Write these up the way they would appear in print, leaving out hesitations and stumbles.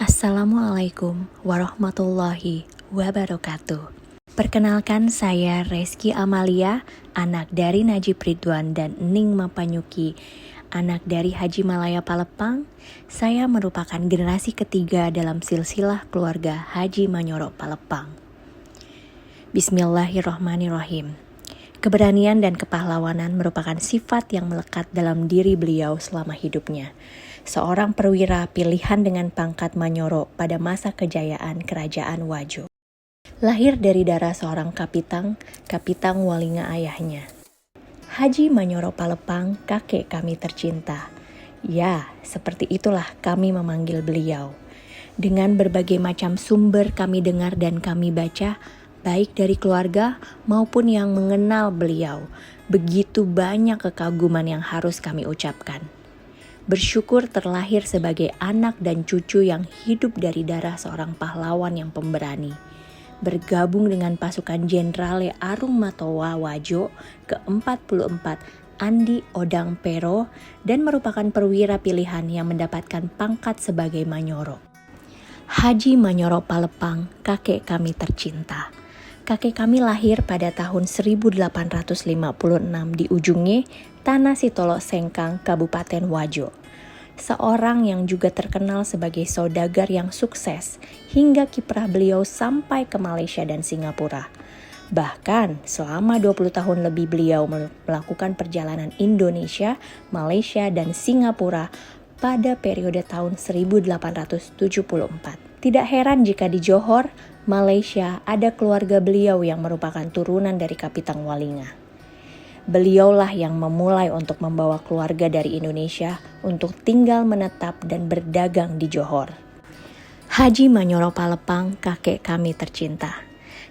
Assalamualaikum warahmatullahi wabarakatuh. Perkenalkan, saya Reski Amalia, anak dari Najib Ridwan dan Ning Mapanyuki, anak dari Haji Malaya Palepang. Saya merupakan generasi ketiga dalam silsilah keluarga Haji Manyoro Palepang. Bismillahirrahmanirrahim. Keberanian dan kepahlawanan merupakan sifat yang melekat dalam diri beliau selama hidupnya. Seorang perwira pilihan dengan pangkat Manyoro pada masa kejayaan Kerajaan Wajo. Lahir dari darah seorang kapitang Walinga ayahnya. Haji Manyoro Palepang, kakek kami tercinta. Ya, seperti itulah kami memanggil beliau. Dengan berbagai macam sumber kami dengar dan kami baca, baik dari keluarga maupun yang mengenal beliau, begitu banyak kekaguman yang harus kami ucapkan. Bersyukur terlahir sebagai anak dan cucu yang hidup dari darah seorang pahlawan yang pemberani. Bergabung dengan pasukan Jenderal Arung Matoa Wajo ke-44 Andi Odang Pero dan merupakan perwira pilihan yang mendapatkan pangkat sebagai Manyoro. Haji Manyoro Palepang, kakek kami tercinta. Kakek kami lahir pada tahun 1856 di Ujunge, Tanah Sitolo Sengkang, Kabupaten Wajo. Seorang yang juga terkenal sebagai saudagar yang sukses hingga kiprah beliau sampai ke Malaysia dan Singapura. Bahkan selama 20 tahun lebih beliau melakukan perjalanan Indonesia, Malaysia, dan Singapura pada periode tahun 1874. Tidak heran jika di Johor, Malaysia, ada keluarga beliau yang merupakan turunan dari Kapitang Walinga. Beliaulah yang memulai untuk membawa keluarga dari Indonesia untuk tinggal menetap dan berdagang di Johor. Haji Manyoro Palepang, kakek kami tercinta.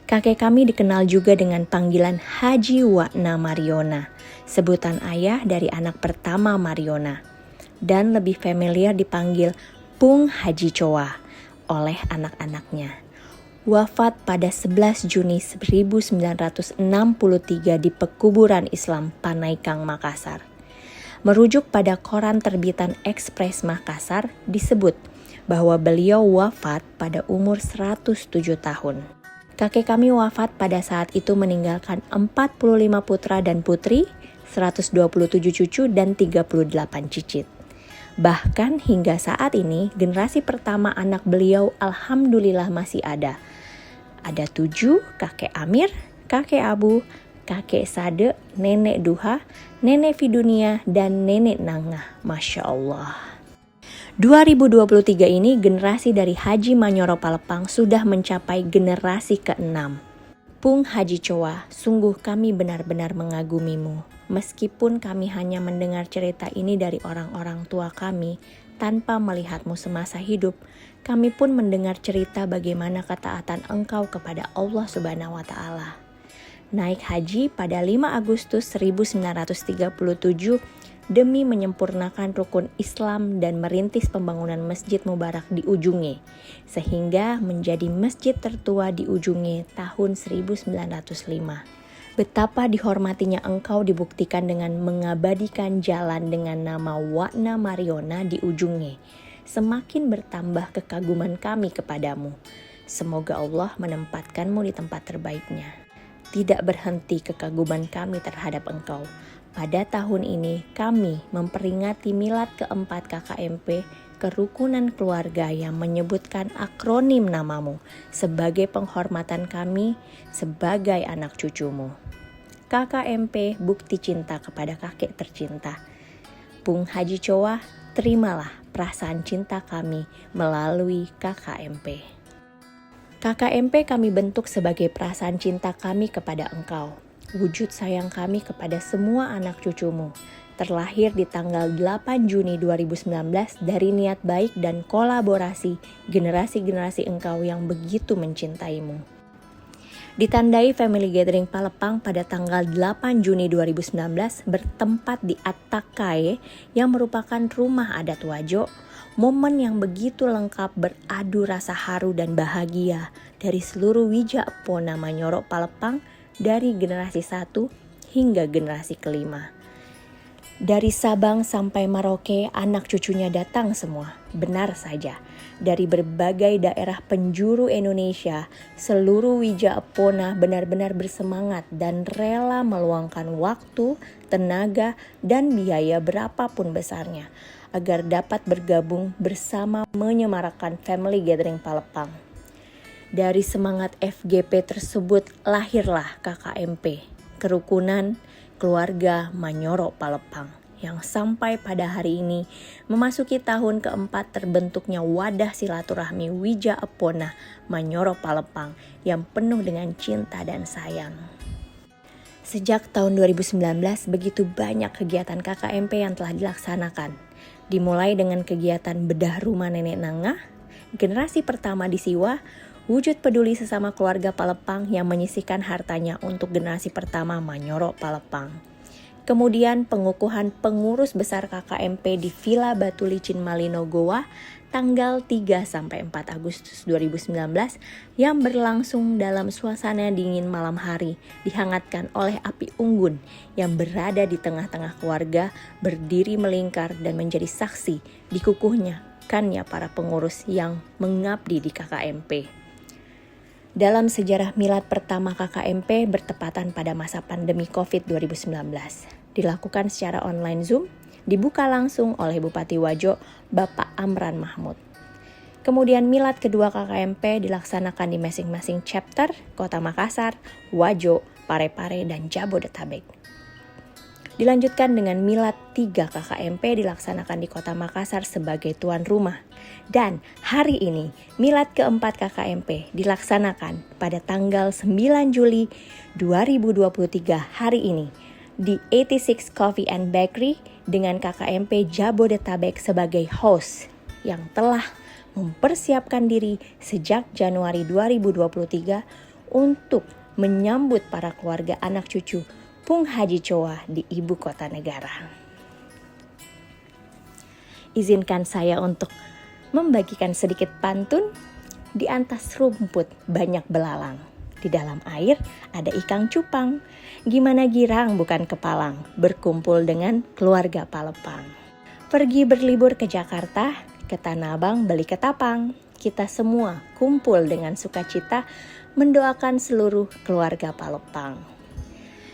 Kakek kami dikenal juga dengan panggilan Haji Wana Mariona, sebutan ayah dari anak pertama Mariona, dan lebih familiar dipanggil Pung Haji Choa oleh anak-anaknya. Wafat pada 11 Juni 1963 di Pekuburan Islam Panaikang, Makassar. Merujuk pada koran terbitan Express Makassar, disebut bahwa beliau wafat pada umur 107 tahun. Kakek kami wafat pada saat itu meninggalkan 45 putra dan putri, 127 cucu dan 38 cicit. Bahkan hingga saat ini, generasi pertama anak beliau alhamdulillah masih ada. Ada 7, kakek Amir, kakek Abu, kakek Sade, nenek Duha, nenek Fidunia, dan nenek Nangah. Masya Allah. 2023 ini generasi dari Haji Manyoro Palepang sudah mencapai generasi ke-6. Pung Haji Choa, sungguh kami benar-benar mengagumimu. Meskipun kami hanya mendengar cerita ini dari orang-orang tua kami, tanpa melihatmu semasa hidup, kami pun mendengar cerita bagaimana ketaatan engkau kepada Allah Subhanahu wa Ta'ala. Naik haji pada 5 Agustus 1937 demi menyempurnakan rukun Islam dan merintis pembangunan Masjid Mubarak di Ujunge, sehingga menjadi masjid tertua di Ujunge tahun 1905. Betapa dihormatinya engkau dibuktikan dengan mengabadikan jalan dengan nama Wana Mariona di Ujunge. Semakin bertambah kekaguman kami kepadamu. Semoga Allah menempatkanmu di tempat terbaiknya. Tidak berhenti kekaguman kami terhadap engkau. Pada tahun ini kami memperingati milad keempat KKMP, kerukunan keluarga yang menyebutkan akronim namamu sebagai penghormatan kami sebagai anak cucumu. KKMP bukti cinta kepada kakek tercinta. Pung Haji Choa, terimalah perasaan cinta kami melalui KKMP. KKMP kami bentuk sebagai perasaan cinta kami kepada engkau. Wujud sayang kami kepada semua anak cucumu. Terlahir di tanggal 8 Juni 2019 dari niat baik dan kolaborasi generasi-generasi engkau yang begitu mencintaimu. Ditandai Family Gathering Palepang pada tanggal 8 Juni 2019 bertempat di Attakae yang merupakan rumah adat Wajo, momen yang begitu lengkap beradu rasa haru dan bahagia dari seluruh Wija Epona Manyoro Palepang dari generasi 1 hingga generasi kelima. Dari Sabang sampai Merauke, anak cucunya datang semua. Benar saja, dari berbagai daerah penjuru Indonesia, seluruh Wija Epona benar-benar bersemangat dan rela meluangkan waktu, tenaga, dan biaya berapapun besarnya agar dapat bergabung bersama menyemarakan Family Gathering Palepang. Dari semangat FGP tersebut lahirlah KKMP, Kerukunan Keluarga Manyoro Palepang, yang sampai pada hari ini memasuki tahun keempat terbentuknya wadah silaturahmi Wija Epona Manyoro Palepang yang penuh dengan cinta dan sayang. Sejak tahun 2019 begitu banyak kegiatan KKMP yang telah dilaksanakan. Dimulai dengan kegiatan bedah rumah nenek Nangah, generasi pertama di Siwa, wujud peduli sesama keluarga Palepang yang menyisihkan hartanya untuk generasi pertama Manyoro Palepang. Kemudian pengukuhan pengurus besar KKMP di Villa Batu Licin Malino Goa tanggal 3-4 Agustus 2019 yang berlangsung dalam suasana dingin malam hari dihangatkan oleh api unggun yang berada di tengah-tengah keluarga berdiri melingkar dan menjadi saksi dikukuhnya kannya para pengurus yang mengabdi di KKMP. Dalam sejarah milad pertama KKMP bertepatan pada masa pandemi COVID 2019. Dilakukan secara online Zoom, dibuka langsung oleh Bupati Wajo, Bapak Amran Mahmud. Kemudian milad kedua KKMP dilaksanakan di masing-masing chapter, Kota Makassar, Wajo, Parepare, dan Jabodetabek. Dilanjutkan dengan milad 3 KKMP dilaksanakan di Kota Makassar sebagai tuan rumah. Dan hari ini milad keempat KKMP dilaksanakan pada tanggal 9 Juli 2023 hari ini di 86 Coffee and Bakery dengan KKMP Jabodetabek sebagai host yang telah mempersiapkan diri sejak Januari 2023 untuk menyambut para keluarga anak cucu Pung Haji Choa di ibu kota negara. Izinkan saya untuk membagikan sedikit pantun. Di atas rumput banyak belalang, di dalam air ada ikan cupang. Gimana girang bukan kepalang, berkumpul dengan keluarga Palepang. Pergi berlibur ke Jakarta, ke Tanah Abang beli ketapang. Kita semua kumpul dengan sukacita mendoakan seluruh keluarga Palepang.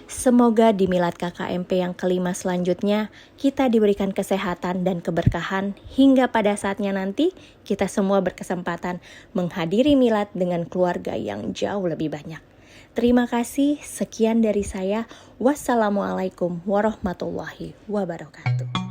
Semoga di milad KKMP yang kelima selanjutnya kita diberikan kesehatan dan keberkahan hingga pada saatnya nanti kita semua berkesempatan menghadiri milad dengan keluarga yang jauh lebih banyak. Terima kasih, sekian dari saya. Wassalamualaikum warahmatullahi wabarakatuh.